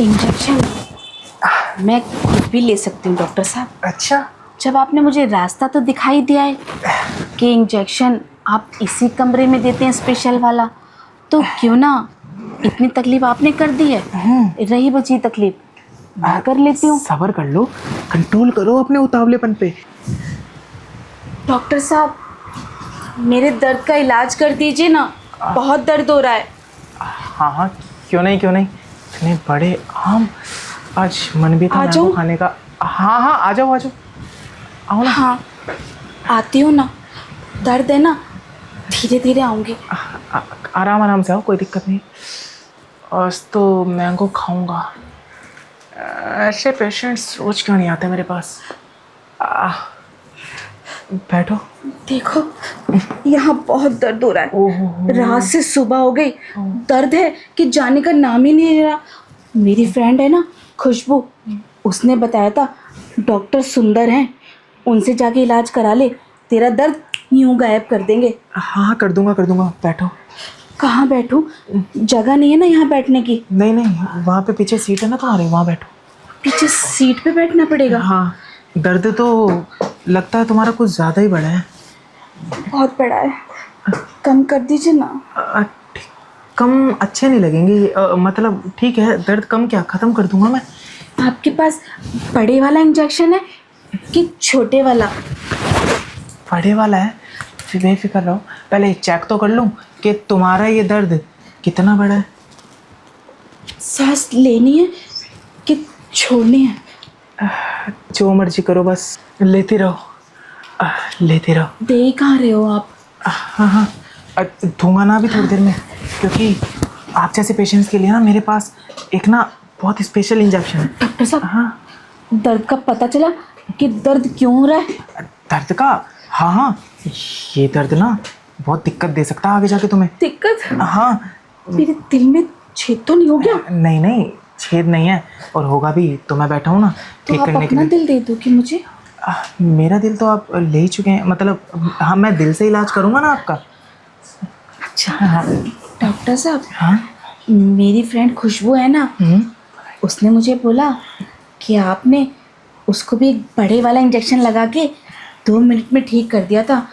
Injection मैं खुद भी ले सकती हूँ डॉक्टर साहब। अच्छा, जब आपने मुझे रास्ता तो दिखाई दिया है कि इंजेक्शन आप इसी कमरे में देते हैं स्पेशल वाला, तो क्यों ना इतनी तकलीफ आपने कर दी है, रही बची तकलीफ मैं कर लेती हूँ। सब्र कर लो, कंट्रोल करो अपने उतावलेपन पे। डॉक्टर साहब मेरे दर्द का इलाज कर दीजिए ना, बहुत दर्द हो रहा है। हाँ हाँ, क्यों नहीं क्यों नहीं, इतने बड़े आम, आज मन भी था आ मैंगो जाऊं? खाने का। हाँ हाँ, आ जाओ आ जाओ, आओ ना। हाँ आती हूँ ना, दर्द है ना, धीरे धीरे आऊँगी। आराम आराम से आओ, कोई दिक्कत नहीं। आज तो मैंगो खाऊंगा। ऐसे पेशेंट्स रोज क्यों नहीं आते मेरे पास। बैठो। देखो यहाँ बहुत दर्द हो रहा है, रात से सुबह हो गई, दर्द है कि जाने का नाम ही नहीं ले रहा। मेरी फ्रेंड है ना खुशबू, उसने बताया था डॉक्टर सुंदर हैं, उनसे जाके इलाज करा ले, तेरा दर्द यूं गायब कर देंगे। हाँ कर दूंगा, बैठो। कहाँ बैठूं? जगह नहीं है ना यहाँ बैठने की। नहीं नहीं, वहाँ पे पीछे सीट है ना तुम्हारी, वहाँ बैठो। पीछे सीट पे बैठना पड़ेगा? हाँ, दर्द तो लगता है तुम्हारा कुछ ज़्यादा ही बड़ा है। बहुत बड़ा है, कम कर दीजिए ना। ठीक, कम अच्छे नहीं लगेंगे, मतलब ठीक है, दर्द कम क्या, ख़त्म कर दूंगा मैं। आपके पास बड़े वाला इंजेक्शन है कि छोटे वाला? बड़े वाला है, फिर बेफिक्र रहो, पहले चेक तो कर लूँ कि तुम्हारा ये दर्द कितना बड़ा है। सांस लेनी है कि छोड़नी है? जो मर्जी करो, बस लेते रहो, लेते रहो। दे कहाँ रहे हो आप? हाँ हाँ, दूंगा ना अभी थोड़ी देर में, क्योंकि आप जैसे पेशेंट्स के लिए ना मेरे पास एक ना बहुत स्पेशल इंजेक्शन है। डॉक्टर साहब हाँ, दर्द का पता चला कि दर्द क्यों हो रहा है? दर्द का? हाँ हाँ, ये दर्द ना बहुत दिक्कत दे सकता है आगे जाके तुम्हें। दिक्कत? हाँ। मेरे दिल में छेद तो नहीं हो गया? नहीं नहीं, छेद नहीं है, और होगा भी तो मैं बैठा हूँ ना तो ठीक आप करने के अपना लिए। दिल दे दो कि मुझे। मेरा दिल तो आप ले ही चुके हैं, मतलब हाँ, मैं दिल से इलाज करूँगा ना आपका। अच्छा हाँ डॉक्टर साहब, हाँ। मेरी फ्रेंड खुशबू है ना, उसने मुझे बोला कि आपने उसको भी एक बड़े वाला इंजेक्शन लगा के 2 मिनट में ठीक कर दिया था।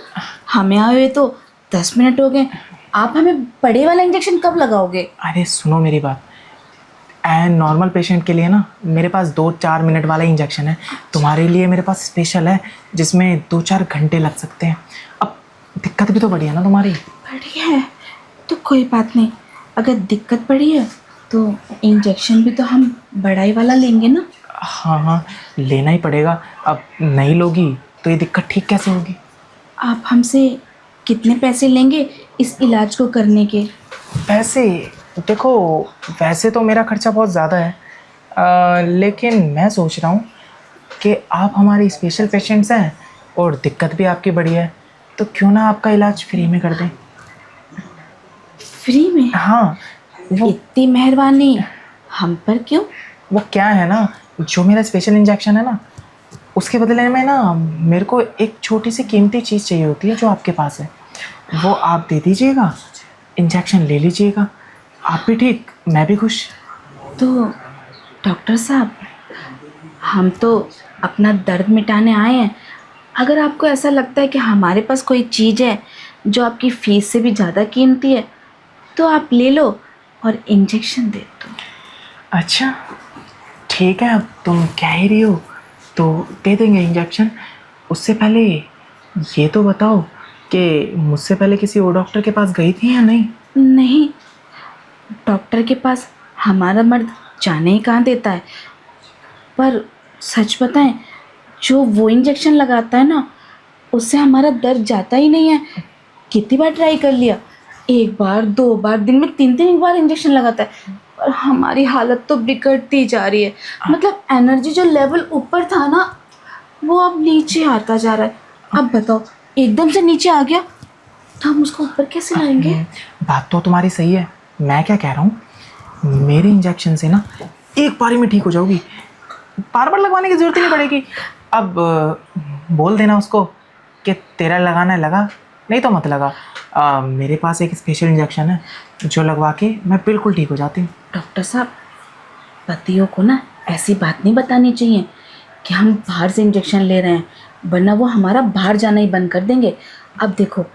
हमें आए हुए तो 10 मिनट हो गए, आप हमें बड़े वाला इंजेक्शन कब लगाओगे? अरे सुनो मेरी बात, एंड नॉर्मल पेशेंट के लिए ना मेरे पास 2-4 मिनट वाला इंजेक्शन है, तुम्हारे लिए मेरे पास स्पेशल है जिसमें 2-4 घंटे लग सकते हैं। अब दिक्कत भी तो बड़ी है ना तुम्हारी। बढ़िया है तो कोई बात नहीं, अगर दिक्कत पड़ी है तो इंजेक्शन भी तो हम बड़ा ही वाला लेंगे ना। हाँ हाँ, लेना ही पड़ेगा, अब नहीं लोगी तो ये दिक्कत ठीक कैसे होगी। आप हमसे कितने पैसे लेंगे इस इलाज को करने के? पैसे देखो, वैसे तो मेरा खर्चा बहुत ज़्यादा है, लेकिन मैं सोच रहा हूँ कि आप हमारे स्पेशल पेशेंट्स हैं और दिक्कत भी आपकी बड़ी है, तो क्यों ना आपका इलाज फ्री में कर दें। फ्री में? हाँ, वो इतनी मेहरबानी हम पर क्यों? वो क्या है ना, जो मेरा स्पेशल इंजेक्शन है ना, उसके बदले में ना मेरे को एक छोटी सी कीमती चीज़ चाहिए होती है जो आपके पास है, वो आप दे दीजिएगा, इंजेक्शन ले लीजिएगा, आप भी ठीक, मैं भी खुश। तो डॉक्टर साहब हम तो अपना दर्द मिटाने आए हैं, अगर आपको ऐसा लगता है कि हमारे पास कोई चीज़ है जो आपकी फ़ीस से भी ज़्यादा कीमती है तो आप ले लो और इंजेक्शन दे दो। अच्छा ठीक है, अब तुम कह ही रही हो तो दे देंगे इंजेक्शन। उससे पहले ये तो बताओ कि मुझसे पहले किसी और डॉक्टर के पास गई थी या नहीं। नहीं, डॉक्टर के पास हमारा मर्द जाने ही कहाँ देता है, पर सच बताएं जो वो इंजेक्शन लगाता है ना, उससे हमारा दर्द जाता ही नहीं है। कितनी बार ट्राई कर लिया, 1 बार 2 बार, दिन में 3-3 बार इंजेक्शन लगाता है, पर हमारी हालत तो बिगड़ती जा रही है। मतलब एनर्जी जो लेवल ऊपर था ना वो अब नीचे आता जा रहा है। अब बताओ एकदम से नीचे आ गया तो हम उसको ऊपर कैसे लाएंगे? बात तो तुम्हारी सही है, मैं क्या कह रहा हूँ, मेरे इंजेक्शन से ना एक बारी में ठीक हो जाओगी, बार बार लगवाने की ज़रूरत ही नहीं पड़ेगी। अब बोल देना उसको कि तेरा लगाना है लगा, नहीं तो मत लगा। मेरे पास एक स्पेशल इंजेक्शन है जो लगवा के मैं बिल्कुल ठीक हो जाती हूँ। डॉक्टर साहब पतियों को ना ऐसी बात नहीं बतानी चाहिए कि हम बाहर से इंजेक्शन ले रहे हैं, वरना वो हमारा बाहर जाना ही बंद कर देंगे। अब देखो,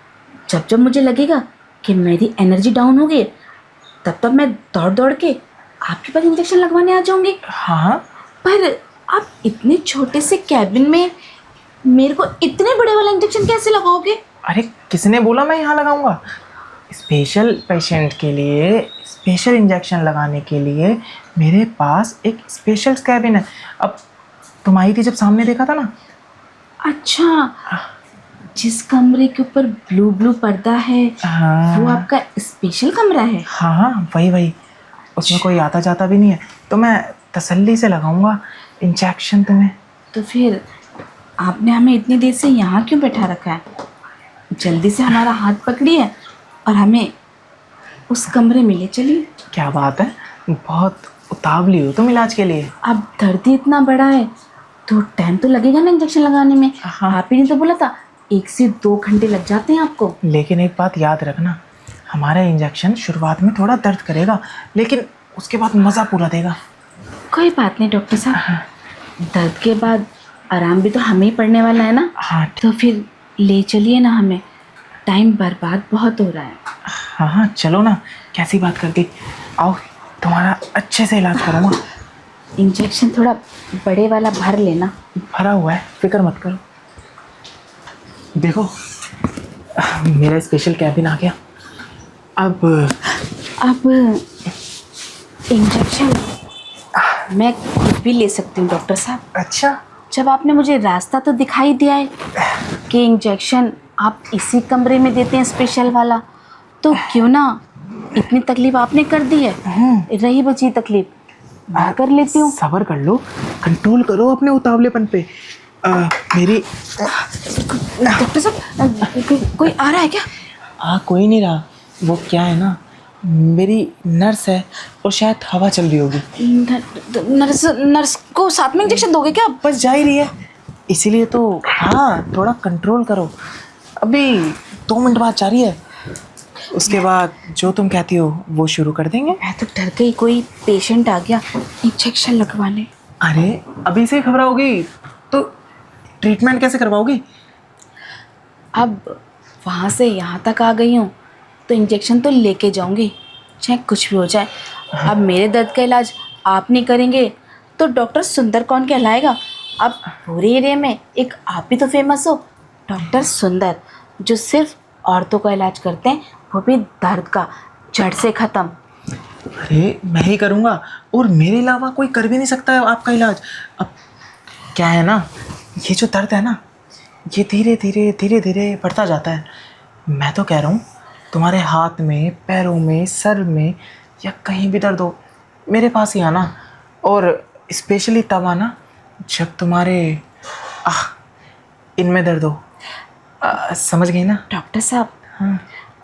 जब जब मुझे लगेगा कि मेरी एनर्जी डाउन हो गई तब तब मैं दौड़ दौड़ के आपके पास इंजेक्शन लगवाने आ जाऊंगी। हाँ, पर आप इतने छोटे से कैबिन में मेरे को इतने बड़े वाला इंजेक्शन कैसे लगाओगे? अरे किसने बोला मैं यहाँ लगाऊंगा? स्पेशल पेशेंट के लिए स्पेशल इंजेक्शन लगाने के लिए मेरे पास एक स्पेशल कैबिन है। अब तुम आई थी जब सामने देखा था ना। अच्छा, जिस कमरे के ऊपर ब्लू ब्लू पर्दा है हाँ वो आपका स्पेशल कमरा है? हाँ हाँ, वही वही। उसमें कोई आता जाता भी नहीं है, तो मैं तसल्ली से लगाऊंगा इंजेक्शन तुम्हें। तो फिर आपने हमें इतनी देर से यहाँ क्यों बैठा रखा है? जल्दी से हमारा हाथ पकड़िए और हमें उस कमरे में ले चलिए। क्या बात है, बहुत उतावली हो तुम इलाज के लिए। अब दर्द ही इतना बड़ा है तो टाइम तो लगेगा ना इंजेक्शन लगाने में। हाँ। आप ही ने तो बोला था 1 से 2 घंटे लग जाते हैं आपको। लेकिन एक बात याद रखना, हमारा इंजेक्शन शुरुआत में थोड़ा दर्द करेगा, लेकिन उसके बाद मज़ा पूरा देगा। कोई बात नहीं डॉक्टर साहब, दर्द के बाद आराम भी तो हमें ही पड़ने वाला है ना। हाँ तो फिर ले चलिए ना हमें, टाइम बर्बाद बहुत हो रहा है। हाँ हाँ, चलो ना, कैसी बात कर दी। आओ, तुम्हारा अच्छे से इलाज करूँगा। इंजेक्शन थोड़ा बड़े वाला भर लेना। भरा हुआ है, फिक्र मत करो। देखो, मेरा स्पेशल कैबिन आ गया। अब इंजेक्शन मैं खुद भी ले सकती हूँ डॉक्टर साहब। अच्छा, जब आपने मुझे रास्ता तो दिखाई दिया है कि इंजेक्शन आप इसी कमरे में देते हैं स्पेशल वाला, तो क्यों ना इतनी तकलीफ आपने कर दी है, रही बची तकलीफ मैं कर लेती हूँ। सब्र कर लो, कंट्रोल करो अपने उतावलेपन पे। मेरी डॉक्टर साहब, कोई आ रहा है क्या? कोई नहीं रहा। वो क्या है ना, मेरी नर्स है और शायद हवा चल रही होगी। नर्स को साथ में इंजेक्शन दोगे क्या? बस जा ही रही है, इसीलिए तो। हाँ, थोड़ा कंट्रोल करो। अभी 2 मिनट बाद जा रही है, उसके बाद जो तुम कहती हो वो शुरू कर देंगे। मैं तो डर गई कोई पेशेंट आ गया इंजेक्शन लगवाने। अरे अभी से घबराओगी तो ट्रीटमेंट कैसे करवाओगी? अब वहाँ से यहाँ तक आ गई हूँ तो इंजेक्शन तो लेके जाऊँगी, चाहे कुछ भी हो जाए। अब मेरे दर्द का इलाज आप नहीं करेंगे तो डॉक्टर सुंदर कौन कहलाएगा? अब पूरे एरिया में एक आप ही तो फेमस हो, डॉक्टर सुंदर, जो सिर्फ औरतों का इलाज करते हैं, वो भी दर्द का जड़ से ख़त्म। अरे मैं ही करूँगा, और मेरे अलावा कोई कर भी नहीं सकता है आपका इलाज। अब क्या है ना, ये जो दर्द है ना, ये धीरे धीरे धीरे धीरे बढ़ता जाता है। मैं तो कह रहा हूँ, तुम्हारे हाथ में, पैरों में, सर में या कहीं भी दर्द हो, मेरे पास ही आना। और स्पेशली तब आना जब तुम्हारे इनमें दर्द हो। समझ गई ना? डॉक्टर साहब, हाँ।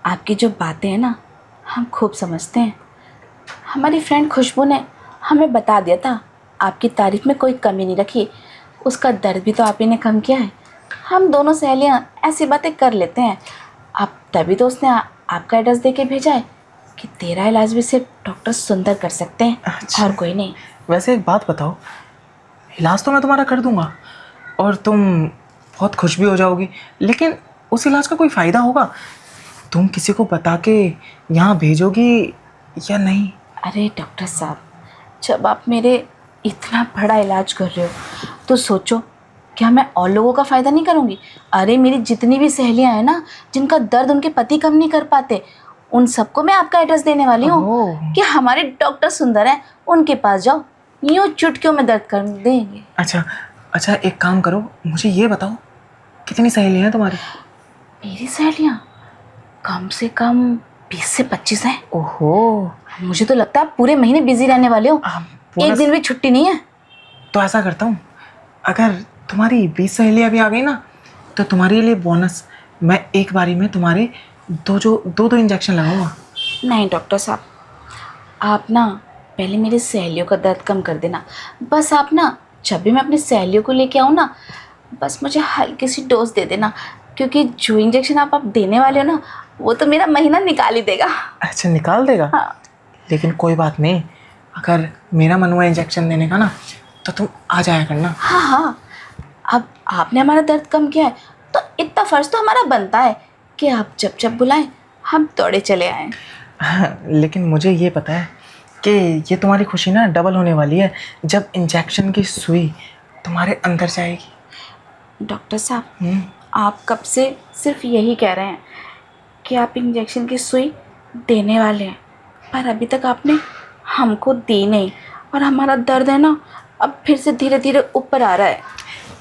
आपकी जो बातें हैं ना, हम खूब समझते हैं। हमारी फ्रेंड खुशबू ने हमें बता दिया था, आपकी तारीफ में कोई कमी नहीं रखी। उसका दर्द भी तो आप ही ने कम किया है। हम दोनों सहेलियां ऐसी बातें कर लेते हैं। आप तभी तो उसने आपका एड्रेस दे के भेजा है कि तेरा इलाज भी सिर्फ डॉक्टर सुंदर कर सकते हैं। अच्छा। और कोई नहीं। वैसे एक बात बताओ, इलाज तो मैं तुम्हारा कर दूंगा और तुम बहुत खुश भी हो जाओगी, लेकिन उस इलाज का कोई फ़ायदा होगा? तुम किसी को बता के यहाँ भेजोगी या नहीं? अरे डॉक्टर साहब, जब आप मेरे इतना बड़ा इलाज कर रहे हो तो सोचो, क्या मैं और लोगों का फ़ायदा नहीं करूँगी? अरे मेरी जितनी भी सहेलियाँ हैं ना, जिनका दर्द उनके पति कम नहीं कर पाते, उन सबको मैं आपका एड्रेस देने वाली हूँ कि हमारे डॉक्टर सुंदर हैं, उनके पास जाओ, यूँ चुटकियों में दर्द कर देंगे। अच्छा अच्छा, एक काम करो, मुझे ये बताओ, कितनी सहेलियाँ हैं तुम्हारी? मेरी सहेलियाँ कम से कम 20 से 25 हैं। ओहो, मुझे तो लगता है आप पूरे महीने बिजी रहने वाले हो, एक दिन भी छुट्टी नहीं है। तो ऐसा करता हूँ, अगर तुम्हारी 20 सहेलियाँ भी आ गई ना, तो तुम्हारे लिए बोनस मैं एक बारी में तुम्हारे दो इंजेक्शन लगाऊंगा। नहीं डॉक्टर साहब, आप ना पहले मेरी सहेलियों का दर्द कम कर देना। बस आप ना जब भी मैं अपनी सहेलियों को लेके आऊँ ना, बस मुझे हल्की सी डोज दे देना, क्योंकि जो इंजेक्शन आप देने वाले हो ना, वो तो मेरा महीना निकाल ही देगा। अच्छा, निकाल देगा? हाँ। लेकिन कोई बात नहीं, अगर मेरा मन हुआ इंजेक्शन देने का ना तो तुम आ जाया करना। हाँ हाँ, अब आपने हमारा दर्द कम किया है तो इतना फ़र्ज़ तो हमारा बनता है कि आप जब जब बुलाएं हम दौड़े चले आएँ। लेकिन मुझे ये पता है कि ये तुम्हारी खुशी ना डबल होने वाली है जब इंजेक्शन की सुई तुम्हारे अंदर जाएगी। डॉक्टर साहब, आप कब से सिर्फ यही कह रहे हैं कि आप इंजेक्शन की सुई देने वाले हैं, पर अभी तक आपने हमको दी नहीं और हमारा दर्द है ना अब फिर से धीरे धीरे ऊपर आ रहा है।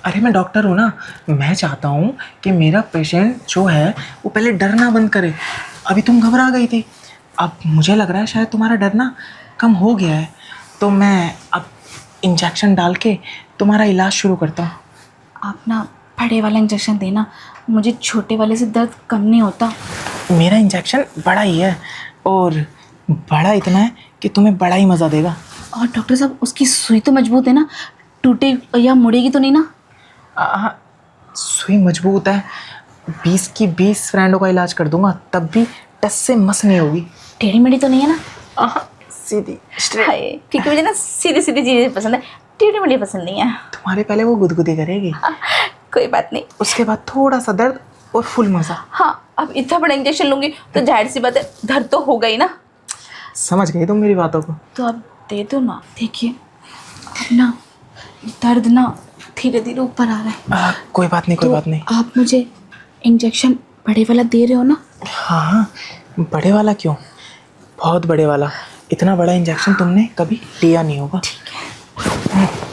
अरे मैं डॉक्टर हूँ ना, मैं चाहता हूँ कि मेरा पेशेंट जो है वो पहले डरना बंद करे। अभी तुम घबरा गई थी, अब मुझे लग रहा है शायद तुम्हारा डरना कम हो गया है, तो मैं अब इंजेक्शन डाल के तुम्हारा इलाज शुरू करता हूँ। आप ना बड़े वाला इंजेक्शन देना, मुझे छोटे वाले से दर्द कम नहीं होता। मेरा इंजेक्शन बड़ा ही है और बड़ा इतना है कि तुम्हें बड़ा ही मज़ा देगा। और डॉक्टर साहब उसकी सुई तो मजबूत है ना, टूटे या मुड़ेगी तो नहीं ना? हाँ, सुई मजबूत है। 20 की 20 फ्रेंडों का इलाज कर दूंगा तब भी टस से मस नहीं होगी। टेढ़ी मेढ़ी तो नहीं है ना? सीधी स्ट्रेट। हाय, क्योंकि मुझे ना सीधी सीधी चीज़ें पसंद है, टेढ़ी मेढ़ी पसंद नहीं है। तुम्हारे पहले वो गुदगुदी करेगी, कोई बात नहीं। उसके बाद थोड़ा सा दर्द और फुल मज़ा। हाँ, अब इतना बड़ा इंजेक्शन लूँगी तो जाहिर सी बात है दर्द तो होगा ही ना। समझ गई तुम मेरी बातों को। तो अब दे दो ना। देखिए अब ना दर्द ना धीरे धीरे ऊपर आ रहा है। कोई बात नहीं, कोई बात नहीं। आप मुझे इंजेक्शन बड़े वाला दे रहे हो ना? हाँ, बड़े वाला क्यों, बहुत बड़े वाला। इतना बड़ा इंजेक्शन तुमने कभी लिया नहीं होगा। ठीक है।